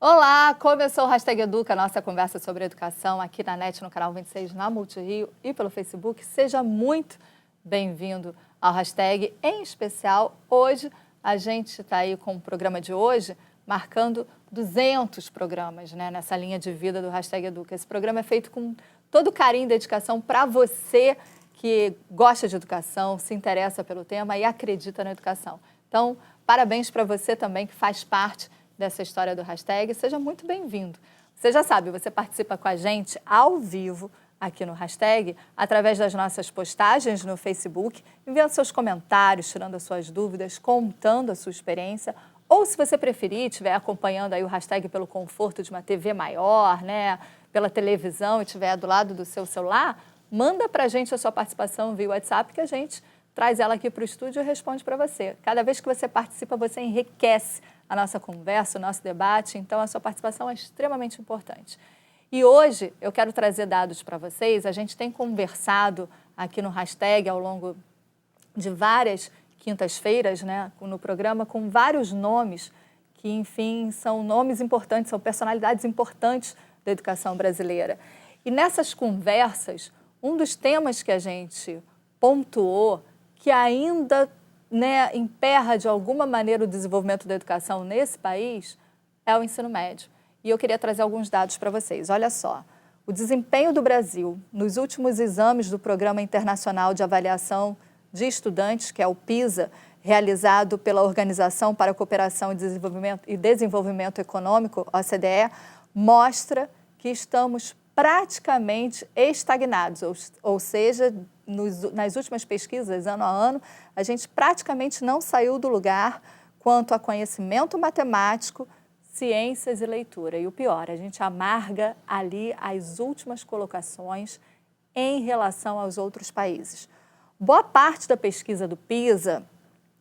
Olá, começou o Hashtag Educa, nossa conversa sobre educação aqui na NET, no canal 26, na Multirio e pelo Facebook. Seja muito bem-vindo ao Hashtag, em especial hoje a gente está aí com o programa de hoje, marcando 200 programas, né, nessa linha de vida do Hashtag Educa. Esse programa é feito com todo carinho e dedicação para você que gosta de educação, se interessa pelo tema e acredita na educação. Então, parabéns para você também que faz parte dessa história do Hashtag. Seja muito bem-vindo. Você já sabe, você participa com a gente ao vivo aqui no Hashtag, através das nossas postagens no Facebook, enviando seus comentários, tirando as suas dúvidas, contando a sua experiência, ou se você preferir, estiver acompanhando aí o Hashtag pelo conforto de uma TV maior, né, pela televisão e estiver do lado do seu celular, manda para a gente a sua participação via WhatsApp que a gente traz ela aqui para o estúdio e responde para você. Cada vez que você participa, você enriquece a nossa conversa, o nosso debate, então a sua participação é extremamente importante. E hoje eu quero trazer dados para vocês. A gente tem conversado aqui no Hashtag ao longo de várias quintas-feiras, né, no programa, com vários nomes que, enfim, são nomes importantes, são personalidades importantes da educação brasileira. E nessas conversas, um dos temas que a gente pontuou, que ainda, né, emperra de alguma maneira o desenvolvimento da educação nesse país, é o ensino médio. E eu queria trazer alguns dados para vocês. Olha só, o desempenho do Brasil nos últimos exames do Programa Internacional de Avaliação de Estudantes, que é o PISA, realizado pela Organização para a Cooperação e Desenvolvimento Econômico, OCDE, mostra que estamos praticamente estagnados, ou seja, nas últimas pesquisas, ano a ano, a gente praticamente não saiu do lugar quanto a conhecimento matemático, ciências e leitura. E o pior, a gente amarga ali as últimas colocações em relação aos outros países. Boa parte da pesquisa do PISA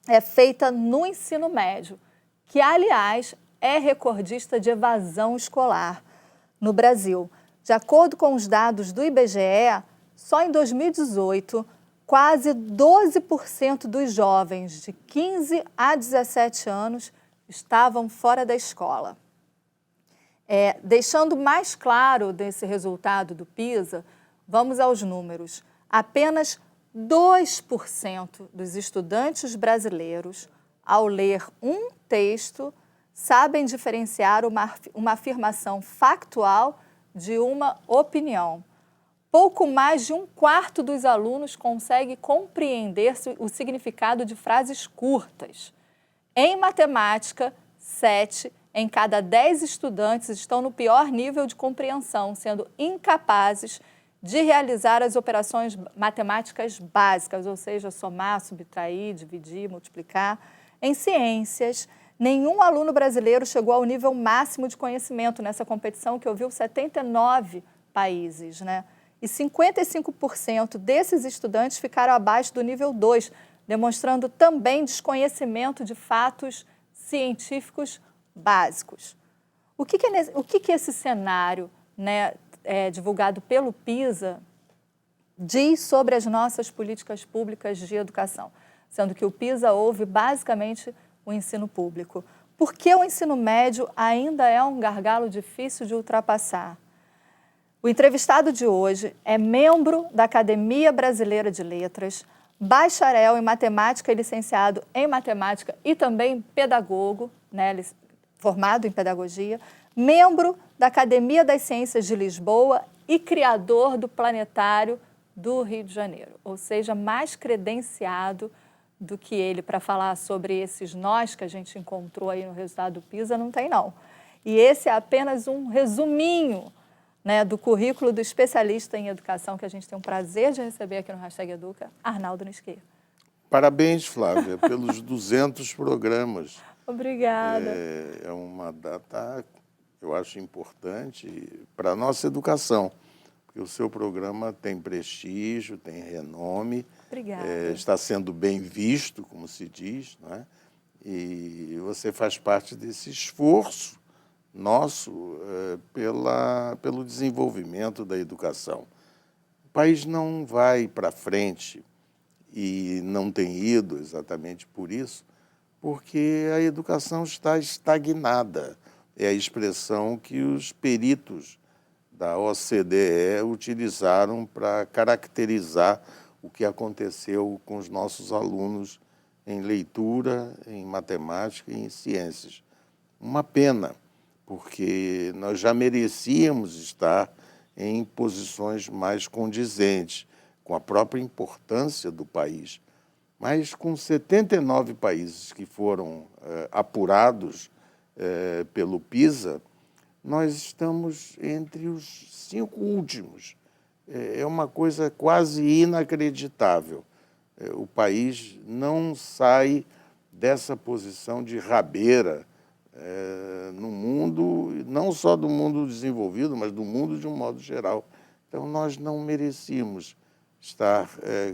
é feita no ensino médio, que, aliás, é recordista de evasão escolar no Brasil. De acordo com os dados do IBGE, só em 2018, quase 12% dos jovens de 15 a 17 anos estavam fora da escola. Deixando mais claro desse resultado do PISA, vamos aos números. Apenas 2% dos estudantes brasileiros, ao ler um texto, sabem diferenciar uma afirmação factual de uma opinião. Pouco mais de um quarto dos alunos consegue compreender o significado de frases curtas. Em matemática, 7 em cada 10 estudantes estão no pior nível de compreensão, sendo incapazes de realizar as operações matemáticas básicas, ou seja, somar, subtrair, dividir, multiplicar. Em ciências, nenhum aluno brasileiro chegou ao nível máximo de conhecimento nessa competição, que ouviu 79 países, né? E 55% desses estudantes ficaram abaixo do nível 2, demonstrando também desconhecimento de fatos científicos básicos. O que esse cenário, né, divulgado pelo PISA diz sobre as nossas políticas públicas de educação? Sendo que o PISA ouve basicamente o ensino público. Por que o ensino médio ainda é um gargalo difícil de ultrapassar? O entrevistado de hoje é membro da Academia Brasileira de Letras, bacharel em matemática e licenciado em matemática e também pedagogo, né, formado em pedagogia, membro da Academia das Ciências de Lisboa e criador do Planetário do Rio de Janeiro, ou seja, mais credenciado do que ele para falar sobre esses nós que a gente encontrou aí no resultado do PISA, não tem não. E esse é apenas um resuminho, né, do currículo do especialista em educação que a gente tem o prazer de receber aqui no Hashtag Educa, Arnaldo Nisquet. Parabéns, Flávia, pelos 200 programas. Obrigada. É uma data, eu acho, importante para a nossa educação, porque o seu programa tem prestígio, tem renome. Obrigada. Está sendo bem visto, como se diz, né? E você faz parte desse esforço nosso pelo desenvolvimento da educação. O país não vai para frente e não tem ido exatamente por isso, porque a educação está estagnada. é a expressão que os peritos da OCDE utilizaram para caracterizar o que aconteceu com os nossos alunos em leitura, em matemática e em ciências. Uma pena, porque nós já merecíamos estar em posições mais condizentes com a própria importância do país. Mas com 79 países que foram apurados pelo PISA, nós estamos entre os 5 últimos. É uma coisa quase inacreditável. O país não sai dessa posição de rabeira no mundo, não só do mundo desenvolvido, mas do mundo de um modo geral. Então, nós não merecíamos estar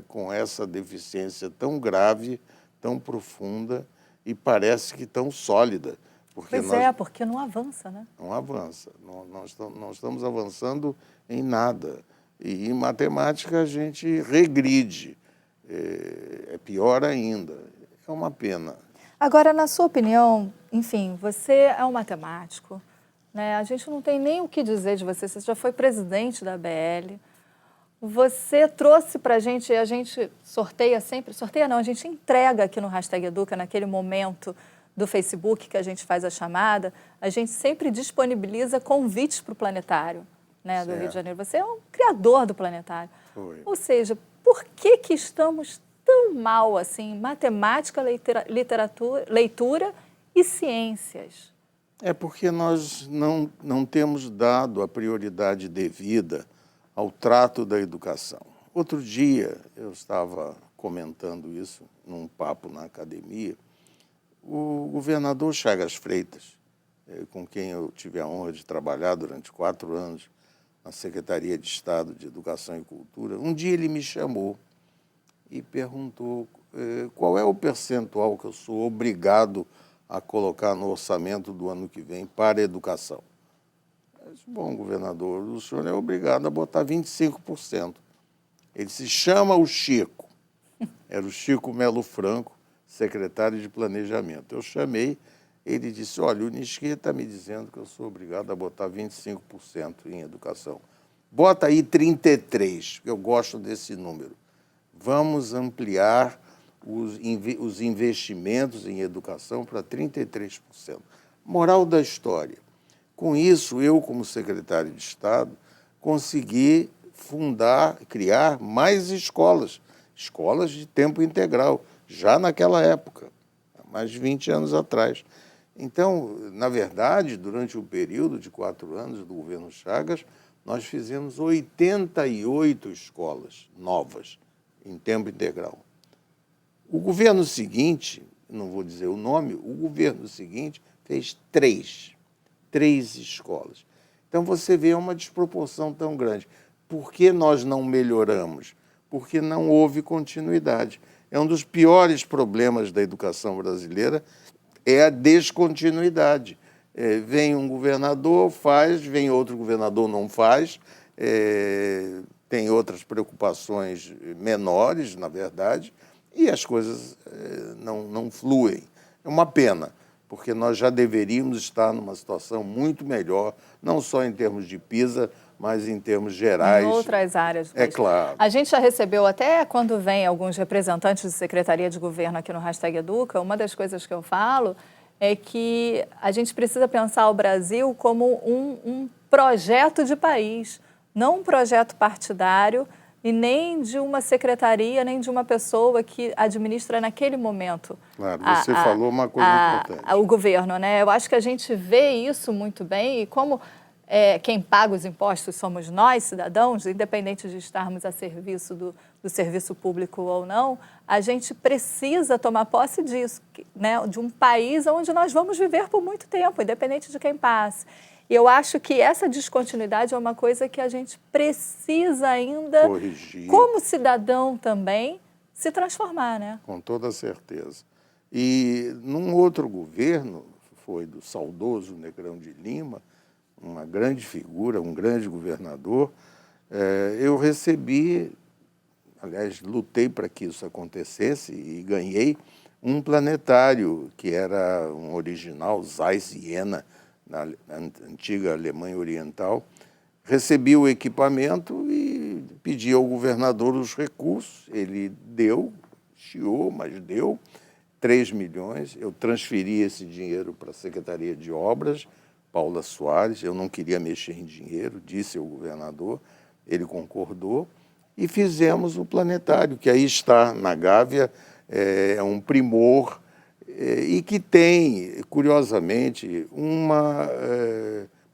com essa deficiência tão grave, tão profunda e parece que tão sólida. Porque porque não avança, né? Não avança. Não estamos avançando em nada. E em matemática a gente regride. É pior ainda. É uma pena. Agora, na sua opinião, enfim, você é um matemático, né? A gente não tem nem o que dizer de você. Você já foi presidente da ABL. Você trouxe para a gente sorteia sempre, sorteia não, a gente entrega aqui no Hashtag Educa, naquele momento do Facebook que a gente faz a chamada, a gente sempre disponibiliza convites para o planetário, né, do Rio de Janeiro. Você é um criador do planetário. Foi. Ou seja, por que estamos tão mal assim em matemática, literatura, leitura e ciências? É porque nós não temos dado a prioridade devida ao trato da educação. Outro dia, eu estava comentando isso num papo na academia, o governador Chagas Freitas, com quem eu tive a honra de trabalhar durante 4 anos na Secretaria de Estado de Educação e Cultura, um dia ele me chamou e perguntou qual é o percentual que eu sou obrigado a colocar no orçamento do ano que vem para a educação. Eu disse, bom, governador, o senhor é obrigado a botar 25%. Ele se chama o Chico. Era o Chico Melo Franco, secretário de Planejamento. Eu chamei, ele disse, olha, o Nisquet está me dizendo que eu sou obrigado a botar 25% em educação. Bota aí 33%, eu gosto desse número. Vamos ampliar os investimentos em educação para 33%. Moral da história. Com isso, eu, como secretário de Estado, consegui criar mais escolas de tempo integral, já naquela época, há mais de 20 anos atrás. Então, na verdade, durante o período de 4 anos do governo Chagas, nós fizemos 88 escolas novas, em tempo integral. O governo seguinte, não vou dizer o nome, o governo seguinte fez 3 escolas. Então, você vê uma desproporção tão grande. Por que nós não melhoramos? Porque não houve continuidade. É um dos piores problemas da educação brasileira, é a descontinuidade. Vem um governador, faz, vem outro governador, não faz, tem outras preocupações menores, na verdade, e as coisas não fluem. É uma pena, porque nós já deveríamos estar numa situação muito melhor, não só em termos de PISA, mas em termos gerais. Em outras áreas. É claro. A gente já recebeu, até quando vem alguns representantes de Secretaria de Governo aqui no Hashtag Educa, uma das coisas que eu falo é que a gente precisa pensar o Brasil como um projeto de país, não um projeto partidário e nem de uma secretaria, nem de uma pessoa que administra naquele momento. Claro, você falou uma coisa importante. O governo, né? Eu acho que a gente vê isso muito bem e como quem paga os impostos somos nós, cidadãos, independente de estarmos a serviço do serviço público ou não, a gente precisa tomar posse disso, né? De um país onde nós vamos viver por muito tempo, independente de quem passe. E eu acho que essa descontinuidade é uma coisa que a gente precisa ainda, corrigir, como cidadão também, se transformar, né? Com toda certeza. E num outro governo, foi do saudoso Negrão de Lima, uma grande figura, um grande governador, eu recebi, aliás, lutei para que isso acontecesse e ganhei um planetário, que era um original Zeiss Jena, na antiga Alemanha Oriental, recebi o equipamento e pedi ao governador os recursos. Ele deu, chiou, mas deu 3 milhões. Eu transferi esse dinheiro para a Secretaria de Obras, Paula Soares. Eu não queria mexer em dinheiro, disse ao governador, ele concordou. E fizemos o planetário, que aí está na Gávea, é um primor, e que tem, curiosamente, uma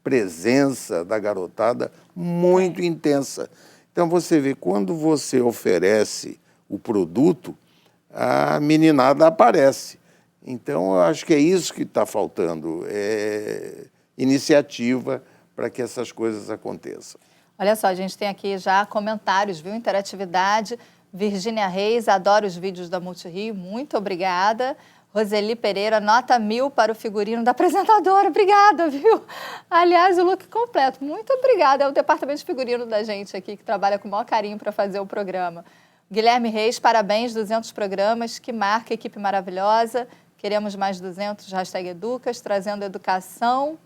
presença da garotada muito intensa. Então, você vê, quando você oferece o produto, a meninada aparece. Então, eu acho que é isso que está faltando, iniciativa para que essas coisas aconteçam. Olha só, a gente tem aqui já comentários, viu? Interatividade. Virgínia Reis, adoro os vídeos da Multirio, muito obrigada. Roseli Pereira, nota 1000 para o figurino da apresentadora, obrigada, viu? Aliás, o look completo, muito obrigada. É o departamento de figurino da gente aqui, que trabalha com o maior carinho para fazer o programa. Guilherme Reis, parabéns, 200 programas, que marca, equipe maravilhosa. Queremos mais 200, #Educas, trazendo educação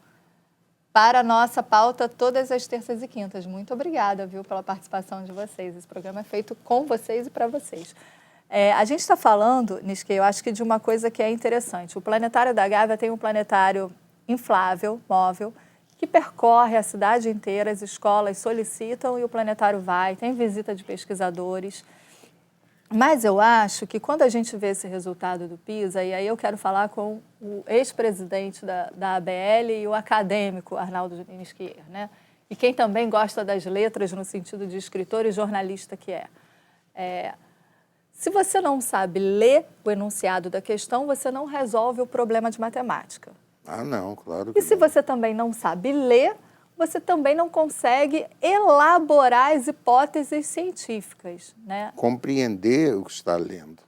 para a nossa pauta todas as terças e quintas. Muito obrigada, viu, pela participação de vocês. Esse programa é feito com vocês e para vocês. A gente está falando, Nisquei, eu acho que de uma coisa que é interessante. O Planetário da Gávea tem um planetário inflável, móvel, que percorre a cidade inteira, as escolas solicitam e o planetário vai, tem visita de pesquisadores. Mas eu acho que quando a gente vê esse resultado do PISA, e aí eu quero falar com o ex-presidente da ABL e o acadêmico Arnaldo Nisquier, né? E quem também gosta das letras no sentido de escritor e jornalista que é. Se você não sabe ler o enunciado da questão, você não resolve o problema de matemática. Ah, não, claro que E se não. você também não sabe ler, você também não consegue elaborar as hipóteses científicas, né? Compreender o que está lendo.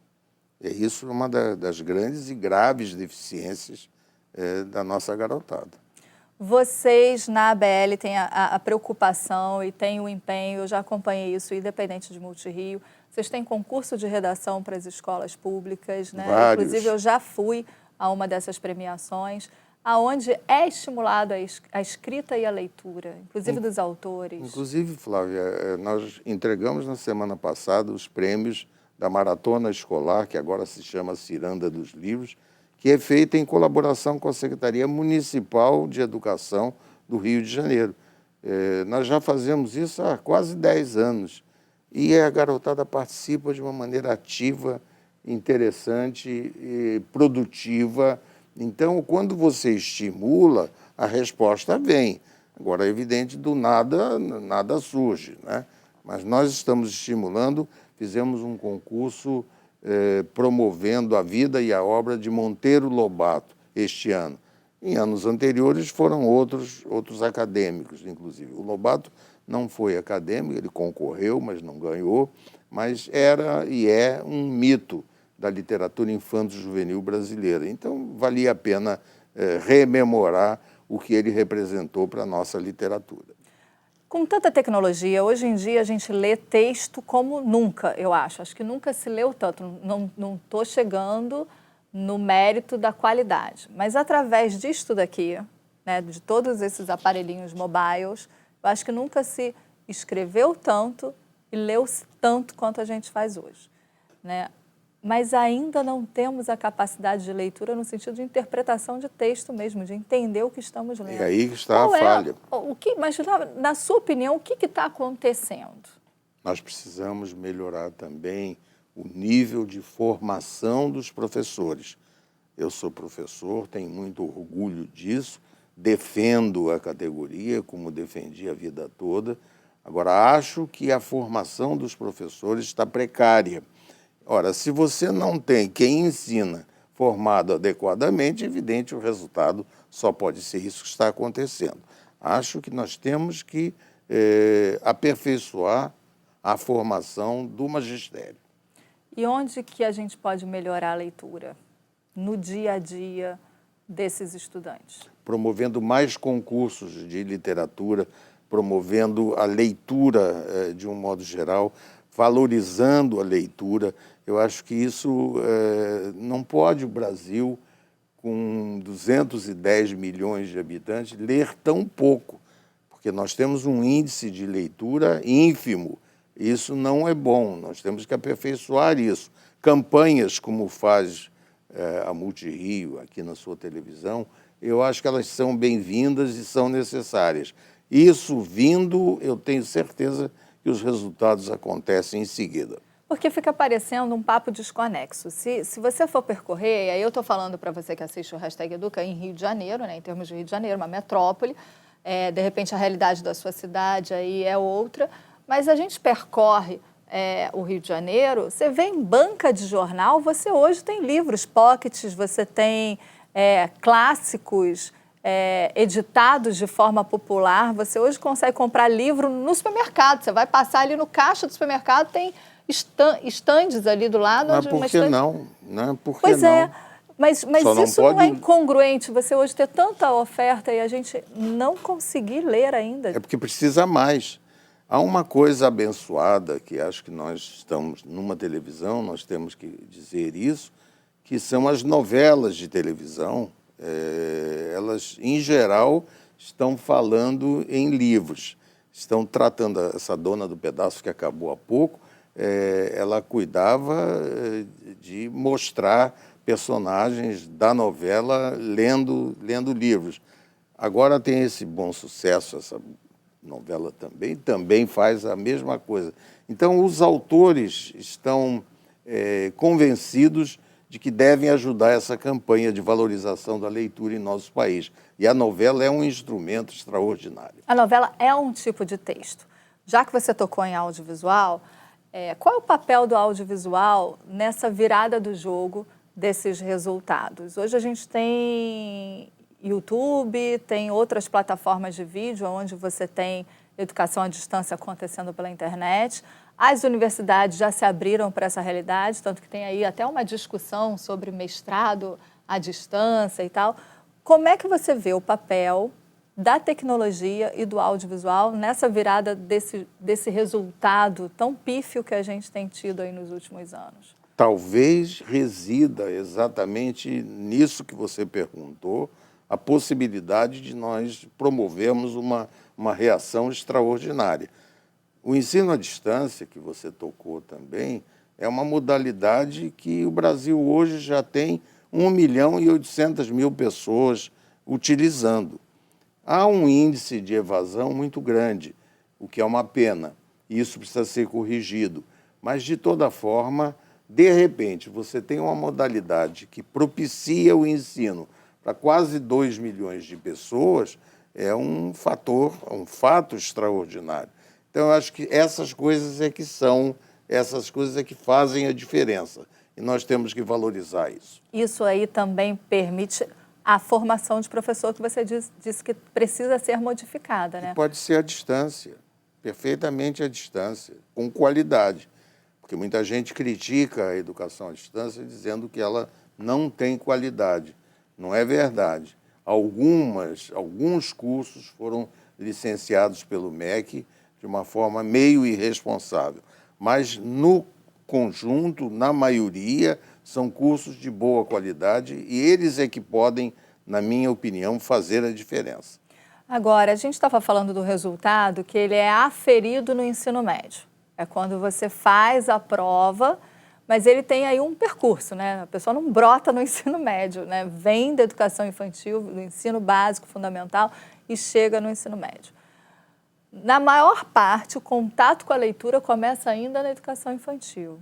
Isso é uma das grandes e graves deficiências da nossa garotada. Vocês, na ABL, têm a preocupação e têm o empenho, eu já acompanhei isso, independente de Multirio. Vocês têm concurso de redação para as escolas públicas, né? Vários. Inclusive, eu já fui a uma dessas premiações, aonde é estimulado a escrita e a leitura, inclusive dos autores. Inclusive, Flávia, nós entregamos na semana passada os prêmios da Maratona Escolar, que agora se chama Ciranda dos Livros, que é feita em colaboração com a Secretaria Municipal de Educação do Rio de Janeiro. Nós já fazemos isso há quase 10 anos e a garotada participa de uma maneira ativa, interessante e produtiva. Então, quando você estimula, a resposta vem. Agora, é evidente, do nada surge, né? Mas nós estamos estimulando, fizemos um concurso promovendo a vida e a obra de Monteiro Lobato este ano. Em anos anteriores foram outros acadêmicos, inclusive. O Lobato não foi acadêmico, ele concorreu, mas não ganhou, mas era e é um mito da literatura infanto-juvenil brasileira. Então, valia a pena rememorar o que ele representou para a nossa literatura. Com tanta tecnologia, hoje em dia a gente lê texto como nunca, eu acho. Acho que nunca se leu tanto. Não estou chegando no mérito da qualidade. Mas através disto daqui, né, de todos esses aparelhinhos mobiles, eu acho que nunca se escreveu tanto e leu-se tanto quanto a gente faz hoje, né? Mas ainda não temos a capacidade de leitura no sentido de interpretação de texto mesmo, de entender o que estamos lendo. E aí está a falha. Mas, na sua opinião, o que está acontecendo? Nós precisamos melhorar também o nível de formação dos professores. Eu sou professor, tenho muito orgulho disso, defendo a categoria como defendi a vida toda. Agora, acho que a formação dos professores está precária. Ora, se você não tem quem ensina formado adequadamente, é evidente, o resultado só pode ser isso que está acontecendo. Acho que nós temos que aperfeiçoar a formação do magistério. E onde que a gente pode melhorar a leitura no dia a dia desses estudantes? Promovendo mais concursos de literatura, promovendo a leitura de um modo geral, valorizando a leitura. Eu acho que isso não pode o Brasil com 210 milhões de habitantes, ler tão pouco, porque nós temos um índice de leitura ínfimo. Isso não é bom, nós temos que aperfeiçoar isso. Campanhas como faz a Multirio aqui na sua televisão, eu acho que elas são bem-vindas e são necessárias. Isso vindo, eu tenho certeza que os resultados acontecem em seguida. Porque fica parecendo um papo desconexo. Se você for percorrer, e aí eu estou falando para você que assiste o Hashtag Educa em Rio de Janeiro, né, em termos de Rio de Janeiro, uma metrópole, de repente a realidade da sua cidade aí é outra, mas a gente percorre o Rio de Janeiro, você vê em banca de jornal, você hoje tem livros pockets, você tem clássicos editados de forma popular, você hoje consegue comprar livro no supermercado, você vai passar ali no caixa do supermercado, tem estandes ali do lado. Mas por que não? Por que pois é, mas isso não não é incongruente, você hoje ter tanta oferta e a gente não conseguir ler ainda. É porque precisa mais. Há uma coisa abençoada, que acho que nós estamos numa televisão, nós temos que dizer isso, que são as novelas de televisão. Elas, em geral, estão falando em livros. Estão tratando, essa dona do pedaço que acabou há pouco, ela cuidava de mostrar personagens da novela lendo livros. Agora tem esse bom sucesso, essa novela também faz a mesma coisa. Então, os autores estão convencidos de que devem ajudar essa campanha de valorização da leitura em nosso país. E a novela é um instrumento extraordinário. A novela é um tipo de texto. Já que você tocou em audiovisual, qual é o papel do audiovisual nessa virada do jogo desses resultados? Hoje a gente tem YouTube, tem outras plataformas de vídeo onde você tem educação à distância acontecendo pela internet. As universidades já se abriram para essa realidade, tanto que tem aí até uma discussão sobre mestrado à distância e tal. Como é que você vê o papel da tecnologia e do audiovisual nessa virada desse resultado tão pífio que a gente tem tido aí nos últimos anos? Talvez resida exatamente nisso que você perguntou, a possibilidade de nós promovermos uma reação extraordinária. O ensino à distância, que você tocou também, é uma modalidade que o Brasil hoje já tem 1.800.000 pessoas utilizando. Há um índice de evasão muito grande, o que é uma pena, e isso precisa ser corrigido. Mas, de toda forma, de repente, você tem uma modalidade que propicia o ensino para quase 2 milhões de pessoas, é um fato extraordinário. Então, eu acho que essas coisas é que fazem a diferença. E nós temos que valorizar isso. Isso aí também permite a formação de professor que você disse que precisa ser modificada, né? E pode ser à distância, perfeitamente à distância, com qualidade. Porque muita gente critica a educação à distância dizendo que ela não tem qualidade. Não é verdade. Alguns cursos foram licenciados pelo MEC de uma forma meio irresponsável. Mas, no conjunto, na maioria, são cursos de boa qualidade e eles é que podem, na minha opinião, fazer a diferença. Agora, a gente estava falando do resultado que ele é aferido no ensino médio. É quando você faz a prova, mas ele tem aí um percurso, né? A pessoa não brota no ensino médio, né? Vem da educação infantil, do ensino básico, fundamental, e chega no ensino médio. Na maior parte, o contato com a leitura começa ainda na educação infantil.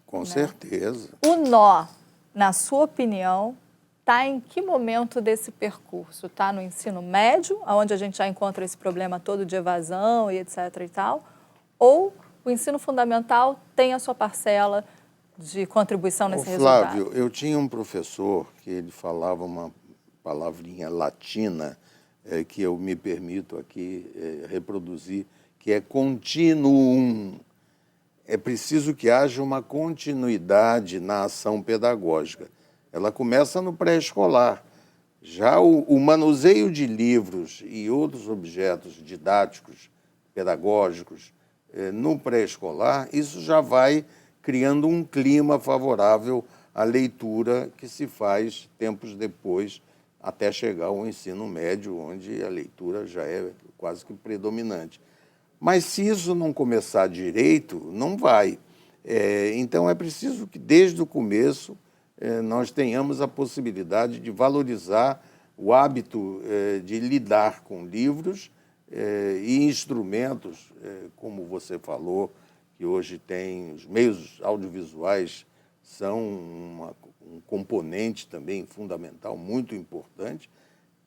Com certeza. O nó, na sua opinião, está em que momento desse percurso? Está no ensino médio, onde a gente já encontra esse problema todo de evasão e etc. e tal? Ou o ensino fundamental tem a sua parcela de contribuição nesse resultado? Flávio, eu tinha um professor que ele falava uma palavrinha latina que eu me permito aqui reproduzir, que é continuum. É preciso que haja uma continuidade na ação pedagógica. Ela começa no pré-escolar. Já o manuseio de livros e outros objetos didáticos, pedagógicos, no pré-escolar, isso já vai criando um clima favorável a leitura que se faz tempos depois, até chegar ao ensino médio, onde a leitura já é quase que predominante. Mas se isso não começar direito, não vai. Então é preciso que, desde o começo, nós tenhamos a possibilidade de valorizar o hábito de lidar com livros e instrumentos, como você falou, que hoje tem os meios audiovisuais, são um componente também fundamental, muito importante.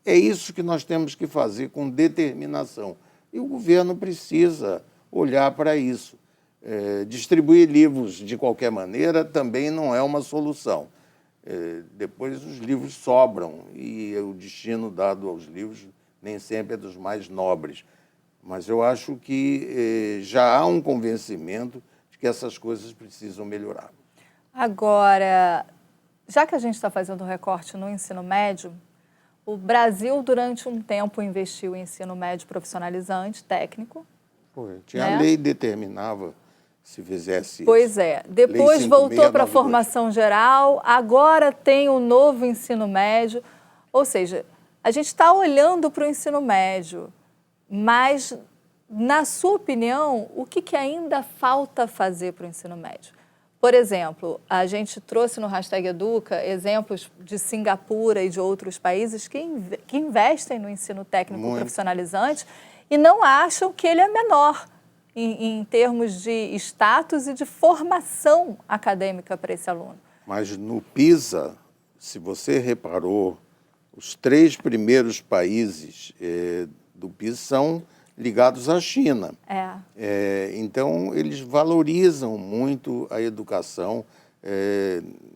É isso que nós temos que fazer com determinação. E o governo precisa olhar para isso. Distribuir livros de qualquer maneira também não é uma solução. Depois os livros sobram e o destino dado aos livros nem sempre é dos mais nobres. Mas eu acho que já há um convencimento de que essas coisas precisam melhorar. Agora, já que a gente está fazendo um recorte no ensino médio, o Brasil, durante um tempo, investiu em ensino médio profissionalizante, técnico. Tinha a lei que determinava se fizesse Pois isso. é. Depois voltou para a formação geral, agora tem o novo ensino médio. Ou seja, a gente está olhando para o ensino médio, mas, na sua opinião, o que ainda falta fazer para o ensino médio? Por exemplo, a gente trouxe no Hashtag Educa exemplos de Singapura e de outros países que investem no ensino técnico profissionalizante e não acham que ele é menor em termos de status e de formação acadêmica para esse aluno. Mas no PISA, se você reparou, os 3 primeiros países do PISA são ligados à China. Então, eles valorizam muito a educação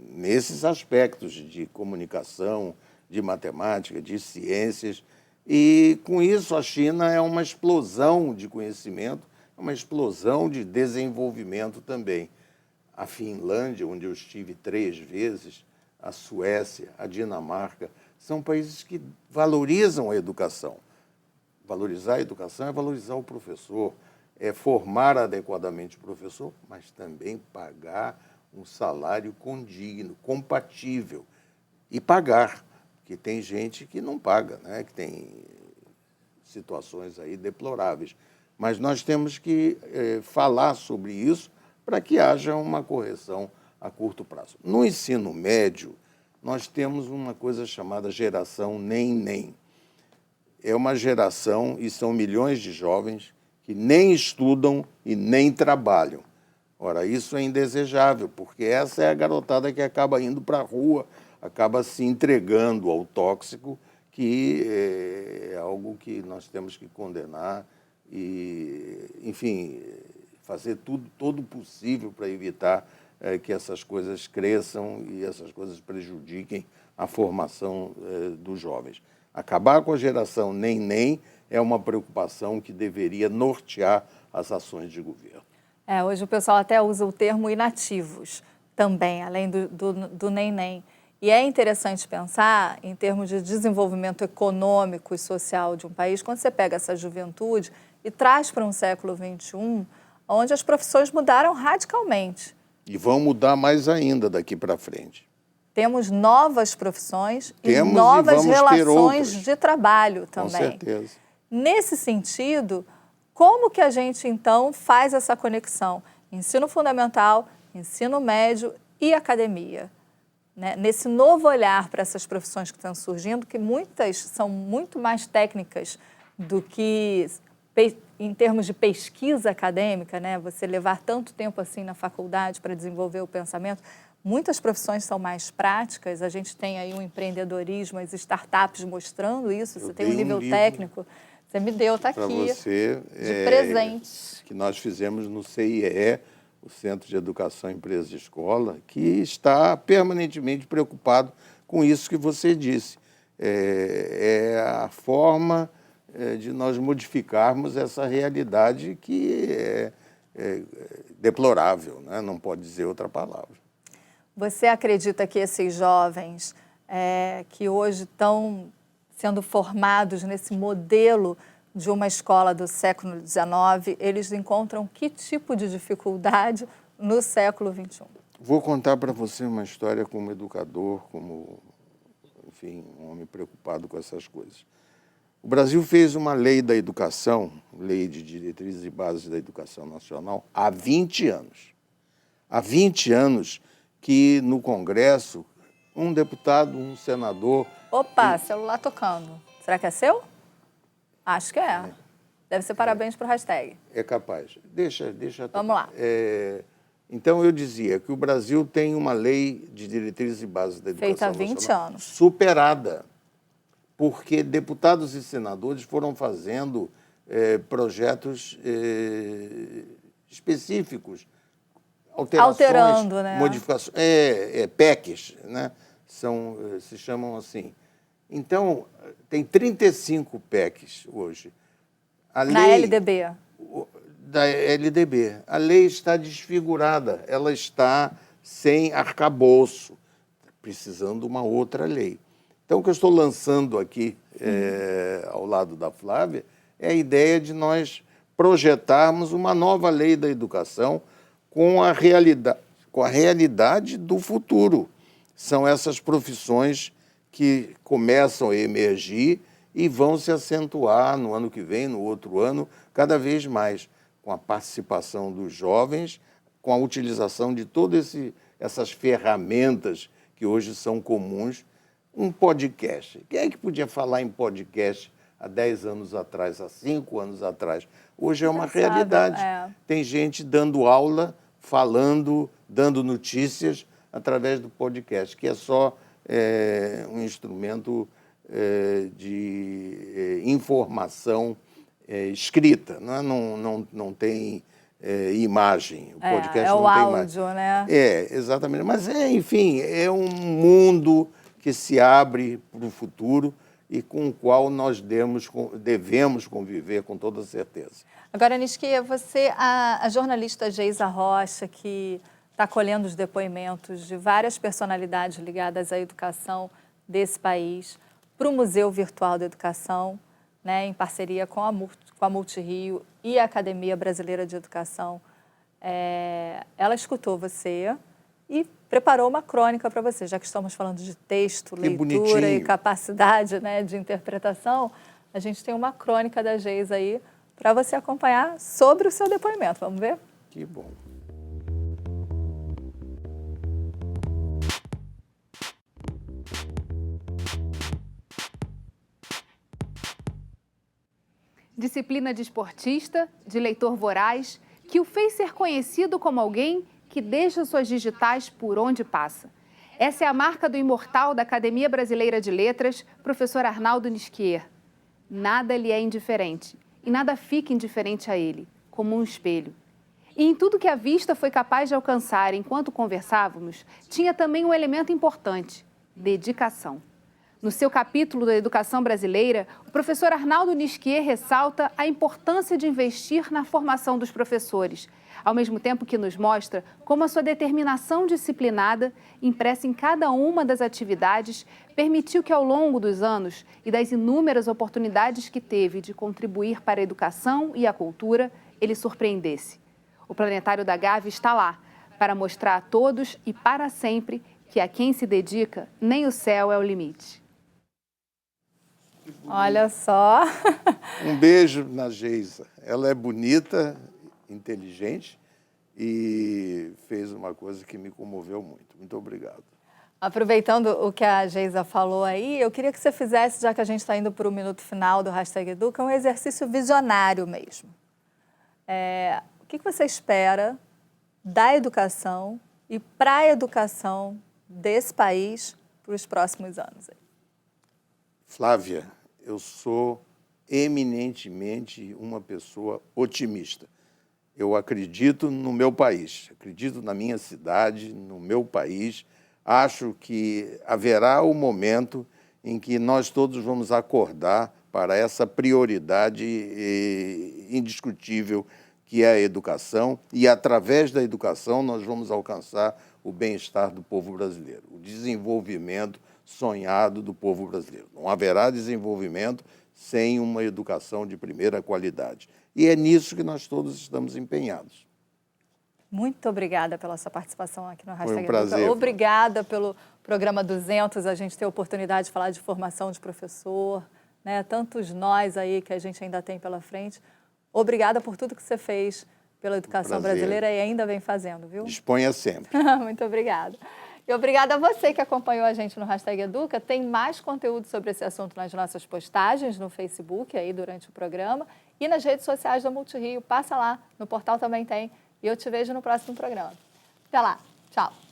nesses aspectos de comunicação, de matemática, de ciências. E, com isso, a China é uma explosão de conhecimento, uma explosão de desenvolvimento também. A Finlândia, onde eu estive 3 vezes, a Suécia, a Dinamarca, são países que valorizam a educação. Valorizar a educação é valorizar o professor, é formar adequadamente o professor, mas também pagar um salário condigno, compatível. E pagar, porque tem gente que não paga, né? Que tem situações aí deploráveis. Mas nós temos que falar sobre isso para que haja uma correção a curto prazo. No ensino médio, nós temos uma coisa chamada geração nem-nem. É uma geração, e são milhões de jovens, que nem estudam e nem trabalham. Ora, isso é indesejável, porque essa é a garotada que acaba indo para a rua, acaba se entregando ao tóxico, que é algo que nós temos que condenar e, enfim, fazer todo o possível para evitar que essas coisas cresçam e essas coisas prejudiquem a formação dos jovens. Acabar com a geração nem-nem é uma preocupação que deveria nortear as ações de governo. Hoje o pessoal até usa o termo inativos também, além do nem-nem. E é interessante pensar em termos de desenvolvimento econômico e social de um país, quando você pega essa juventude e traz para um século XXI, onde as profissões mudaram radicalmente. E vão mudar mais ainda daqui para frente. Temos novas profissões e novas relações de trabalho também. Com certeza. Nesse sentido, como que a gente, então, faz essa conexão? Ensino fundamental, ensino médio e academia. Né? Nesse novo olhar para essas profissões que estão surgindo, que muitas são muito mais técnicas do que em termos de pesquisa acadêmica, né? Você levar tanto tempo assim na faculdade para desenvolver o pensamento. Muitas profissões são mais práticas, a gente tem aí um empreendedorismo, as startups mostrando isso, você tem um nível técnico. Você me deu, está aqui, você, de presente. Que nós fizemos no CIE, o Centro de Educação Empresa e Escola, que está permanentemente preocupado com isso que você disse. É a forma de nós modificarmos essa realidade que é deplorável, né? Não pode dizer outra palavra. Você acredita que esses jovens que hoje estão sendo formados nesse modelo de uma escola do século XIX, eles encontram que tipo de dificuldade no século XXI? Vou contar para você uma história como educador, como, enfim, um homem preocupado com essas coisas. O Brasil fez uma lei da educação, lei de diretrizes e bases da educação nacional, há 20 anos. Há 20 anos que no Congresso, um deputado, um senador... Opa, celular tocando. Será que é seu? Acho que é. Deve ser parabéns para o hashtag. É capaz. Deixa. Vamos lá. Então, eu dizia que o Brasil tem uma lei de diretrizes e bases da educação Feita há 20 nacional anos. superada, porque deputados e senadores foram fazendo projetos específicos, alterações, alterando, né? modificações, PECs, né? Se chamam assim. Então, tem 35 PECs hoje. Na LDB. Da LDB. A lei está desfigurada, ela está sem arcabouço, precisando de uma outra lei. Então, o que eu estou lançando aqui, ao lado da Flávia, é a ideia de nós projetarmos uma nova lei da educação com a realidade do futuro. São essas profissões que começam a emergir e vão se acentuar no ano que vem, no outro ano, cada vez mais, com a participação dos jovens, com a utilização de todas essas ferramentas que hoje são comuns. Um podcast. Quem é que podia falar em podcast há 10 anos atrás, há 5 anos atrás? Hoje é uma realidade. Tem gente dando aula, falando, dando notícias através do podcast, que é só um instrumento de informação escrita, não tem imagem. O podcast é o não tem áudio, imagem. Né? Exatamente. Mas, enfim, é um mundo que se abre para o futuro e com o qual nós devemos conviver com toda certeza. Agora, Nisquia, você, a jornalista Geisa Rocha, que está colhendo os depoimentos de várias personalidades ligadas à educação desse país, para o Museu Virtual da Educação, né, em parceria com a Multirio e a Academia Brasileira de Educação, ela escutou você e preparou uma crônica para você, já que estamos falando de texto, leitura e capacidade, né, de interpretação, a gente tem uma crônica da Geisa aí para você acompanhar sobre o seu depoimento. Vamos ver? Que bom. Disciplina de esportista, de leitor voraz, que o fez ser conhecido como alguém que deixa suas digitais por onde passa. Essa é a marca do imortal da Academia Brasileira de Letras, professor Arnaldo Nisquier. Nada lhe é indiferente, e nada fica indiferente a ele, como um espelho. E em tudo que a vista foi capaz de alcançar enquanto conversávamos, tinha também um elemento importante: dedicação. No seu capítulo da educação brasileira, o professor Arnaldo Nisquier ressalta a importância de investir na formação dos professores, ao mesmo tempo que nos mostra como a sua determinação disciplinada, impressa em cada uma das atividades, permitiu que ao longo dos anos e das inúmeras oportunidades que teve de contribuir para a educação e a cultura, ele surpreendesse. O Planetário da Gávea está lá, para mostrar a todos e para sempre que a quem se dedica, nem o céu é o limite. Olha só. Um beijo na Geisa. Ela é bonita, inteligente e fez uma coisa que me comoveu muito. Muito obrigado. Aproveitando o que a Geisa falou aí, eu queria que você fizesse, já que a gente está indo para o minuto final do hashtag Educa, um exercício visionário mesmo. O que você espera da educação e para a educação desse país para os próximos anos? Flávia, eu sou eminentemente uma pessoa otimista. Eu acredito no meu país, acredito na minha cidade, no meu país. Acho que haverá o momento em que nós todos vamos acordar para essa prioridade indiscutível que é a educação, e através da educação nós vamos alcançar o bem-estar do povo brasileiro, o desenvolvimento sonhado do povo brasileiro. Não haverá desenvolvimento sem uma educação de primeira qualidade. E é nisso que nós todos estamos empenhados. Muito obrigada pela sua participação aqui no Hashtag prazer. Educa. Obrigada pelo programa 200, a gente ter a oportunidade de falar de formação de professor, né? Tantos nós aí que a gente ainda tem pela frente. Obrigada por tudo que você fez pela educação brasileira e ainda vem fazendo, viu? Disponha sempre. Muito obrigada. E obrigada a você que acompanhou a gente no Hashtag Educa. Tem mais conteúdo sobre esse assunto nas nossas postagens no Facebook, aí durante o programa, e nas redes sociais da Multirio. Passa lá, no portal também tem. E eu te vejo no próximo programa. Até lá. Tchau.